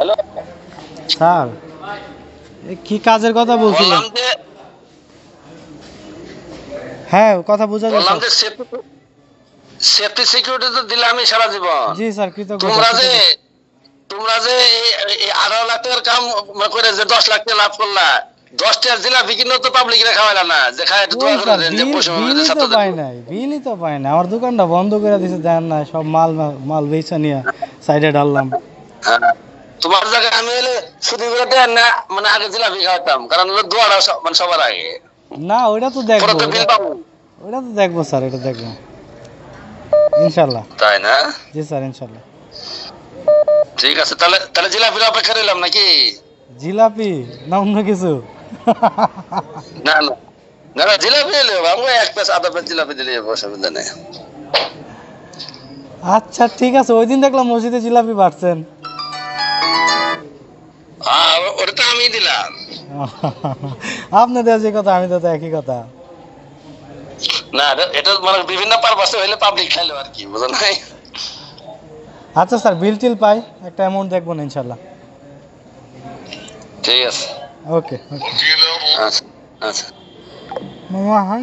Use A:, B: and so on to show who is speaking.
A: Hello
B: sir কি কাজের কথা বলছিলেন?
A: বললাম যে
B: হ্যাঁ, কথা বোঝা
A: বললাম
B: যাচ্ছে।
A: যে সেফটি সিকিউরিটি তো দিলে আমি সারা জীবন।
B: জি স্যার, কৃতজ্ঞতা
A: তোমরা যে
B: কৃতজ্ঞতা।
A: তোমরা যে এই 18 লাখ টাকার কাম করে যে 10 লাখ টাকা লাভ করলা, 10টা জিলাপি কিনো তো পাবলিক রে খাওয়াইলা না, যে খায় একটু
B: ওই
A: দোয়া করে
B: স্যার
A: দেন যে
B: বিলই তো
A: ছাত্রদের।
B: পাই নাই, বিলই তো পাই নাই। আমার দোকানটা বন্ধ করে দিছে, দেন না, সব মাল মাল বেচা নিয়ে সাইডে ঢাললাম।
A: হ্যাঁ, তোমার জায়গায় আমি হলে শুধু করে দেন না, মানে আগে জিলাপি খাওয়াতাম, কারণ হলো দোয়াটা মানে সবার আগে।
B: না, ওইটা তো
A: পরে
B: দেখবো,
A: তো বিল পাবো।
B: ওইটা তো দেখবো স্যার, এটা দেখবো ইনশাল্লাহ।
A: তাই না?
B: জি স্যার, ইনশাল্লাহ।
A: ঠিক আছে, তাহলে তাহলে জিলাপির অপেক্ষা রইলাম নাকি?
B: জিলাপি না অন্য কিছু?
A: না না না না, জিলাপি এলে আমাকে এক প্যাচ আধা প্যাচ জিলাপি দিলে অসুবিধা নেই।
B: আচ্ছা ঠিক আছে, ওই দিন দেখলাম মসজিদে জিলাপি বাড়ছেন।
A: হ্যাঁ, ওটা তো আমি দিলাম।
B: আপনি দেওয়া যে কথা, আমি তো একই কথা।
A: না, এটা মানে বিভিন্ন পারপাসে হইলে পাবলিক খাইলো আর কি, বুঝো নাই?
B: আচ্ছা স্যার, বিল টিল পাই, একটা অ্যামাউন্ট দেখবো না ইনশাল্লাহ।
A: ঠিক আছে।
B: ওকে ওকে।
A: আচ্ছা আচ্ছা।
B: মামা হাই